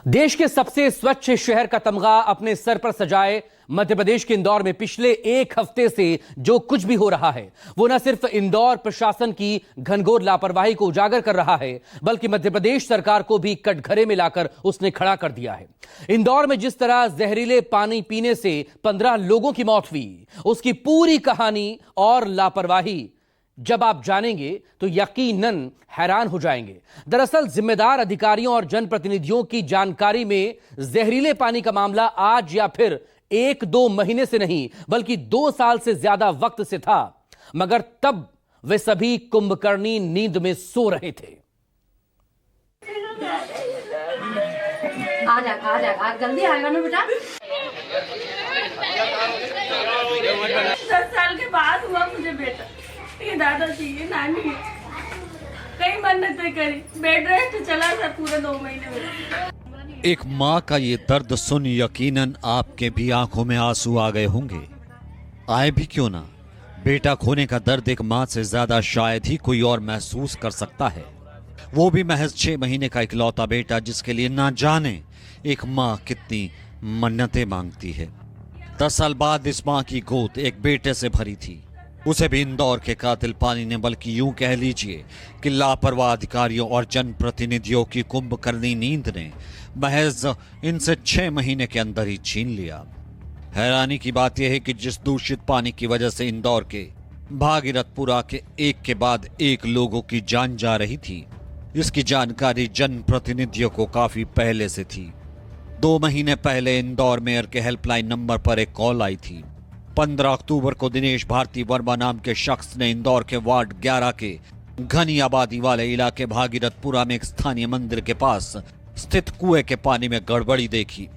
देश के सबसे स्वच्छ शहर का तमगा अपने सर पर सजाए मध्य प्रदेश के इंदौर में पिछले एक हफ्ते से जो कुछ भी हो रहा है वो न सिर्फ इंदौर प्रशासन की घनघोर लापरवाही को उजागर कर रहा है बल्कि मध्य प्रदेश सरकार को भी कटघरे में लाकर उसने खड़ा कर दिया है। इंदौर में जिस तरह जहरीले पानी पीने से 15 लोगों की मौत हुई, उसकी पूरी कहानी और लापरवाही जब आप जानेंगे तो यकीनन हैरान हो जाएंगे। दरअसल जिम्मेदार अधिकारियों और जनप्रतिनिधियों की जानकारी में जहरीले पानी का मामला आज या फिर 1-2 महीने से नहीं बल्कि 2 साल से ज्यादा वक्त से था, मगर तब वे सभी कुंभकर्णी नींद में सो रहे थे। आ जल्दी आएगा ना बेटा। 10 साल के बाद हुआ मुझे बेटा। ये दादाजी, ये नानी, कई मन्नतें करी, बेड रेस्ट चला था पूरे 2 महीने में। एक माँ का ये दर्द सुन यकीनन आपके भी आंखों में आंसू आ गए होंगे। आए भी क्यों ना, बेटा खोने का दर्द एक माँ से ज्यादा शायद ही कोई और महसूस कर सकता है, वो भी महज 6 महीने का इकलौता बेटा जिसके लिए ना जाने एक माँ कितनी मन्नतें मांगती है। 10 साल बाद इस माँ की गोद एक बेटे से भरी थी, उसे भी इंदौर के कातिल पानी ने, बल्कि यूं कह लीजिए कि लापरवाह अधिकारियों और जनप्रतिनिधियों की कुंभकर्णी नींद ने महज इनसे 6 महीने के अंदर ही छीन लिया। हैरानी की बात यह है कि जिस दूषित पानी की वजह से इंदौर के भागीरथपुरा के एक के बाद एक लोगों की जान जा रही थी, इसकी जानकारी जनप्रतिनिधियों को काफी पहले से थी। 2 महीने पहले इंदौर मेयर के हेल्पलाइन नंबर पर एक कॉल आई थी। 15 अक्टूबर को दिनेश भारती वर्मा नाम के शख्स ने इंदौर के वार्ड 11 के घनी आबादी वाले इलाके भागीरथपुरा में एक स्थानीय मंदिर के पास स्थित कुएं के पानी में गड़बड़ी देखी।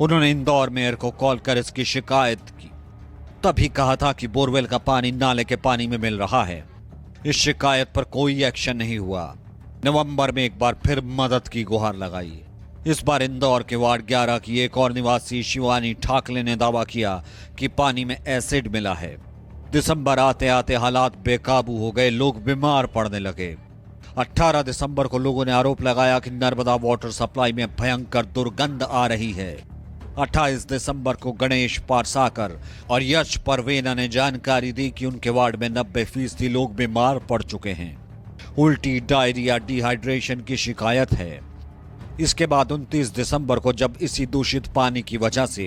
उन्होंने इंदौर मेयर को कॉल कर इसकी शिकायत की। तभी कहा था कि बोरवेल का पानी नाले के पानी में मिल रहा है। इस शिकायत पर कोई एक्शन नहीं हुआ। नवंबर में एक बार फिर मदद की गुहार लगाई। इस बार इंदौर के वार्ड 11 की एक और निवासी शिवानी ठाकले ने दावा किया कि पानी में एसिड मिला है। दिसंबर आते आते हालात बेकाबू हो गए, लोग बीमार पड़ने लगे। 18 दिसंबर को लोगों ने आरोप लगाया कि नर्मदा वाटर सप्लाई में भयंकर दुर्गंध आ रही है। 28 दिसंबर को गणेश पारसाकर और यश परवेना ने जानकारी दी कि उनके वार्ड में 90% लोग बीमार पड़ चुके हैं। उल्टी, डायरिया, डिहाइड्रेशन की शिकायत है। इसके बाद 29 दिसंबर को जब इसी दूषित पानी की वजह से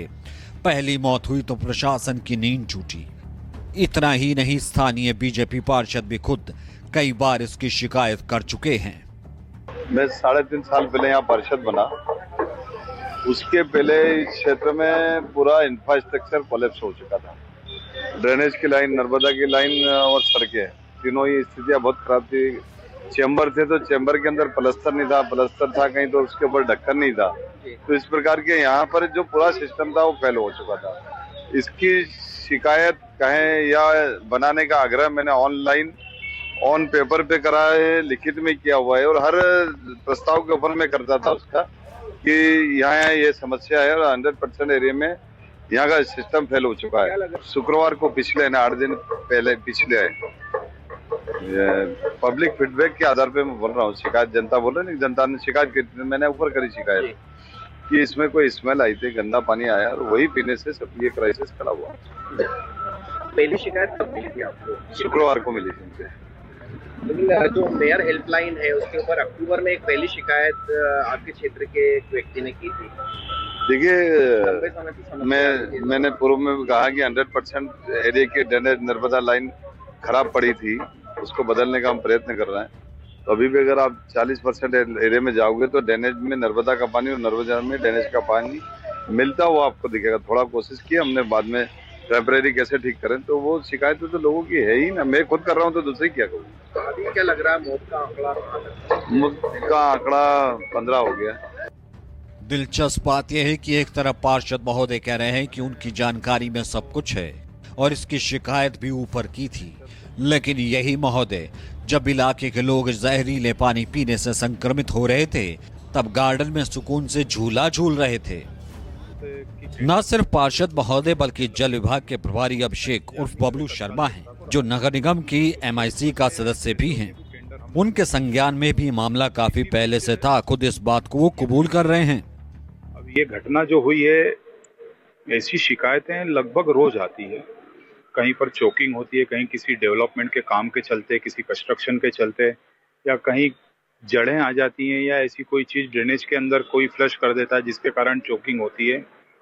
पहली मौत हुई तो प्रशासन की नींद टूटी। इतना ही नहीं, स्थानीय बीजेपी पार्षद भी खुद कई बार इसकी शिकायत कर चुके हैं। मैं 3.5 साल पहले यहाँ पार्षद बना। उसके पहले इस क्षेत्र में पूरा इंफ्रास्ट्रक्चर कोलैप्स हो चुका था। ड्रेनेज की लाइन, नर्मदा की लाइन और सड़कें, तीनों ही स्थितियाँ बहुत खराब थी। चेंबर थे तो चेंबर के अंदर प्लास्टर नहीं था, प्लास्टर था कहीं तो उसके ऊपर ढक्कन नहीं था। तो इस प्रकार के यहाँ पर जो पूरा सिस्टम था वो फेल हो चुका था। इसकी शिकायत कहें या बनाने का आग्रह मैंने ऑनलाइन, ऑन पेपर पे करा है, लिखित में किया हुआ है और हर प्रस्ताव के ऊपर मैं करता था उसका कि यहाँ ये समस्या है और 100% एरिया में यहाँ का सिस्टम फेल हो चुका है। शुक्रवार को पिछले 8 दिन पहले पिछले पब्लिक फीडबैक के आधार पे मैं बोल रहा हूँ, शिकायत जनता बोल रहे, जनता ने शिकायत की, मैंने ऊपर करी शिकायत कि इसमें कोई स्मेल आई थी, गंदा पानी आया और वही पीने से सब ये क्राइसिस खड़ा हुआ। पहली शिकायत कब मिली थी आपको? शुक्रवार को मिली थी। लेकिन जो मेयर हेल्पलाइन है उसके ऊपर अक्टूबर में एक पहली शिकायत आपके क्षेत्र के एक व्यक्ति ने की थी। देखिए, मैंने पूर्व में भी कहा कि 100% एरिया की ड्रेनेज नर्मदा लाइन खराब पड़ी थी, उसको बदलने का हम प्रयत्न कर रहे हैं। तो अभी भी अगर आप 40% एरिया में जाओगे तो ड्रेनेज में नर्मदा का पानी और नर्मदा में ड्रेनेज का पानी मिलता हुआ आपको दिखेगा। थोड़ा कोशिश की हमने, बाद में टेम्परेरी कैसे ठीक करें, तो वो शिकायतें तो लोगों की है ही ना। मैं खुद कर रहा हूँ तो दूसरे क्या करूँ। तो अभी क्या लग रहा है, मौत का आंकड़ा 15 हो गया। दिलचस्प बात यह है कि एक तरफ पार्षद महोदय कह रहे हैं कि उनकी जानकारी में सब कुछ है और इसकी शिकायत भी ऊपर की थी, लेकिन यही महोदय जब इलाके के लोग जहरीले पानी पीने से संक्रमित हो रहे थे तब गार्डन में सुकून से झूला झूल रहे थे। न सिर्फ पार्षद महोदय बल्कि जल विभाग के प्रभारी अभिषेक उर्फ बबलू शर्मा हैं, जो नगर निगम की MIC का सदस्य भी हैं। उनके संज्ञान में भी मामला काफी पहले से था, खुद इस बात को वो कबूल कर रहे हैं। ये घटना जो हुई है, ऐसी शिकायतें लगभग रोज आती है। कहीं पर चोकिंग होती है, कहीं किसी डेवलपमेंट के काम के चलते, किसी कंस्ट्रक्शन के चलते, या कहीं जड़ें आ जाती हैं, या ऐसी कोई चीज ड्रेनेज के अंदर कोई फ्लश कर देता है जिसके कारण चोकिंग होती है।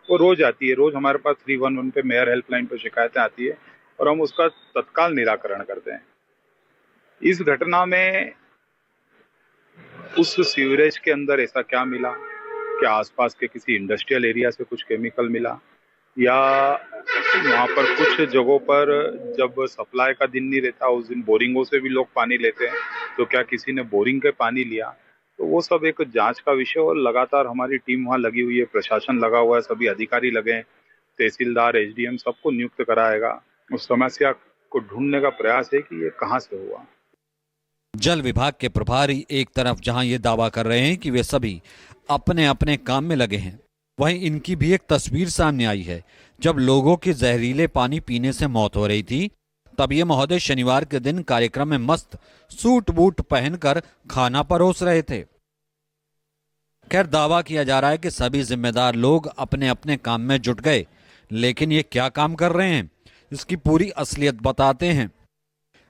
वो रोज आती है। रोज हमारे पास 311 पे मेयर हेल्पलाइन पर शिकायतें आती है और हम उसका तत्काल निराकरण करते हैं। इस घटना में उस सीवरेज के अंदर ऐसा क्या मिला, क्या आसपास के किसी इंडस्ट्रियल एरिया से कुछ केमिकल मिला, या वहाँ पर कुछ जगहों पर जब सप्लाई का दिन नहीं रहता उस दिन बोरिंगों से भी लोग पानी लेते हैं, तो क्या किसी ने बोरिंग के पानी लिया, तो वो सब एक जांच का विषय। और लगातार हमारी टीम वहाँ लगी हुई है, प्रशासन लगा हुआ है, सभी अधिकारी लगे हैं, तहसीलदार, एसडीएम सबको नियुक्त कराएगा। उस समस्या को ढूंढने का प्रयास है कि ये कहाँ से हुआ। जल विभाग के प्रभारी एक तरफ जहां ये दावा कर रहे हैं कि वे सभी अपने अपने काम में लगे हैं, वहीं इनकी भी एक तस्वीर सामने आई है। जब लोगों की जहरीले पानी पीने से मौत हो रही थी, तब ये महोदय शनिवार के दिन कार्यक्रम में मस्त सूट बूट पहनकर खाना परोस रहे थे। खैर, दावा किया जा रहा है कि सभी जिम्मेदार लोग अपने अपने काम में जुट गए, लेकिन ये क्या काम कर रहे हैं, इसकी पूरी असलियत बताते हैं।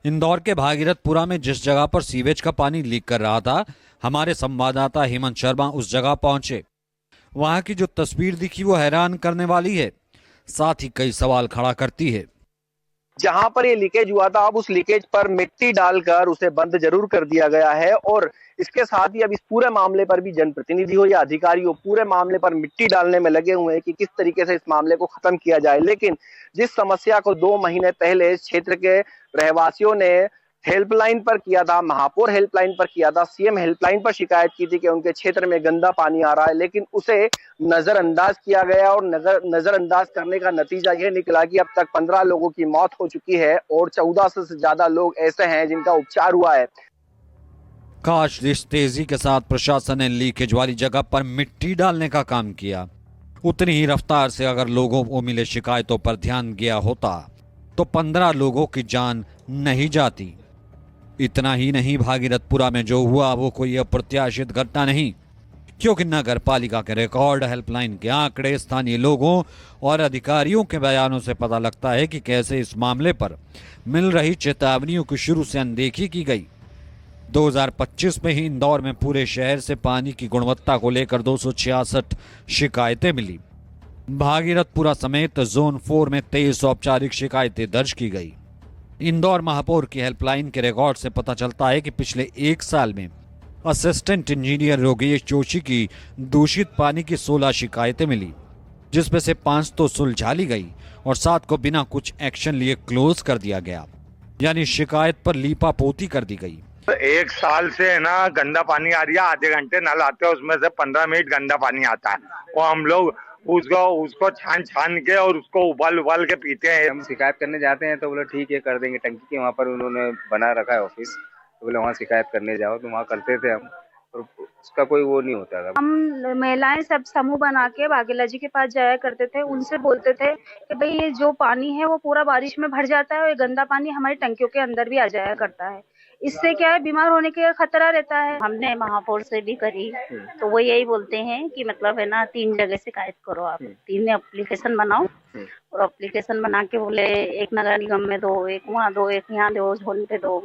इंदौर के भागीरथपुरा में जिस जगह पर सीवेज का पानी लीक कर रहा था, हमारे संवाददाता हेमंत शर्मा उस जगह पहुंचे। वहां की जो तस्वीर दिखी वो हैरान करने वाली है, साथ ही कई सवाल खड़ा करती है। जहां पर ये लीकेज हुआ था, अब उस लीकेज पर मिट्टी डालकर उसे बंद जरूर कर दिया गया है, और इसके साथ ही अब इस पूरे मामले पर भी जनप्रतिनिधि हो या अधिकारी हो, पूरे मामले पर मिट्टी डालने में लगे हुए हैं कि किस तरीके से इस मामले को खत्म किया जाए। लेकिन जिस समस्या को 2 महीने पहले इस क्षेत्र के रहवासियों ने हेल्पलाइन पर किया था, महापौर हेल्पलाइन पर किया था, सीएम हेल्पलाइन पर शिकायत की थी कि उनके क्षेत्र में गंदा पानी आ रहा है, लेकिन उसे नजरअंदाज किया गया, और नजरअंदाज करने का नतीजा यह निकला कि अब तक 15 लोगों की मौत हो चुकी है और 1400 से ज्यादा लोग ऐसे हैं जिनका उपचार हुआ है। काश जिस तेजी के साथ प्रशासन ने लीकेज वाली जगह पर मिट्टी डालने का काम किया, उतनी ही रफ्तार से अगर लोगों को मिले शिकायतों पर ध्यान गया होता तो 15 लोगों की जान नहीं जाती। इतना ही नहीं, भागीरथपुरा में जो हुआ वो कोई अप्रत्याशित घटना नहीं, क्योंकि नगर पालिका के रिकॉर्ड, हेल्पलाइन के आंकड़े, स्थानीय लोगों और अधिकारियों के बयानों से पता लगता है कि कैसे इस मामले पर मिल रही चेतावनियों की शुरू से अनदेखी की गई। 2025 में ही इंदौर में पूरे शहर से पानी की गुणवत्ता को लेकर 266 शिकायतें मिली। भागीरथपुरा समेत जोन 4 में 23 औपचारिक शिकायतें दर्ज की गई। इंदौर महापौर की हेल्पलाइन के रिकॉर्ड से पता चलता है कि पिछले 1 साल में असिस्टेंट इंजीनियर योगेश जोशी की दूषित पानी की 16 शिकायतें मिली, जिसमें से 5 तो सुलझा ली गई और 7 को बिना कुछ एक्शन लिए क्लोज कर दिया गया, यानी शिकायत पर लीपापोती कर दी गई। 1 साल से है ना गंदा पानी आ रही है, आधे घंटे नल आते हैं, उसमें से 15 मिनट गंदा पानी आता है, और हम लोग उसको छान के और उसको उबाल के पीते हैं। हम शिकायत करने जाते हैं तो बोले ठीक है कर देंगे, टंकी के वहाँ पर उन्होंने बना रखा है ऑफिस, तो बोले वहाँ शिकायत करने जाओ, तो वहाँ करते थे हम, और उसका कोई वो नहीं होता था। हम महिलाएं सब समूह बना के बागेला जी के पास जाया करते थे, उनसे बोलते थे कि भाई ये जो पानी है वो पूरा बारिश में भर जाता है और ये गंदा पानी हमारी टंकियों के अंदर भी आ जाया करता है, इससे क्या है बीमार होने का खतरा रहता है। हमने महापौर से भी करी तो वो यही बोलते हैं कि मतलब है ना 3 जगह शिकायत करो, आप 3 एप्लीकेशन बनाओ, और एप्लीकेशन बना के बोले एक नगर निगम में दो, एक वहाँ दो, एक यहाँ दो, झोन पे दो।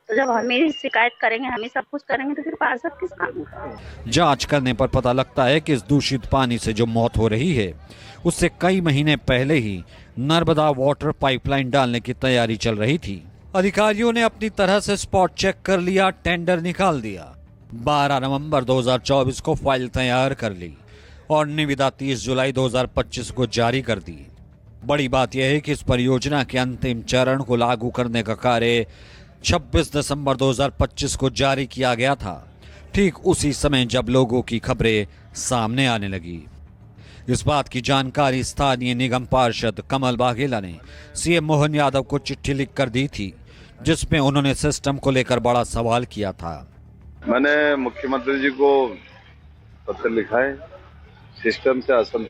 तो जब हम ही शिकायत करेंगे, हम ही सब कुछ करेंगे, तो फिर पार्षद किस काम का? जांच करने पर पता लगता है कि इस दूषित पानी से जो मौत हो रही है उससे कई महीने पहले ही नर्मदा वाटर पाइपलाइन डालने की तैयारी चल रही थी। अधिकारियों ने अपनी तरह से स्पॉट चेक कर लिया, टेंडर निकाल दिया। 12 नवंबर 2024 को फाइल तैयार कर ली और निविदा 30 जुलाई 2025 को जारी कर दी। बड़ी बात यह है कि इस परियोजना के अंतिम चरण को लागू करने का कार्य 26 दिसंबर 2025 को जारी किया गया था, ठीक उसी समय जब लोगों की खबरें सामने आने लगी। इस बात की जानकारी स्थानीय निगम पार्षद कमल बाघेला ने सीएम मोहन यादव को चिट्ठी लिखकर दी थी, जिसमें उन्होंने सिस्टम को लेकर बड़ा सवाल किया था। मैंने मुख्यमंत्री जी को पत्र लिखा है, सिस्टम से असंतोष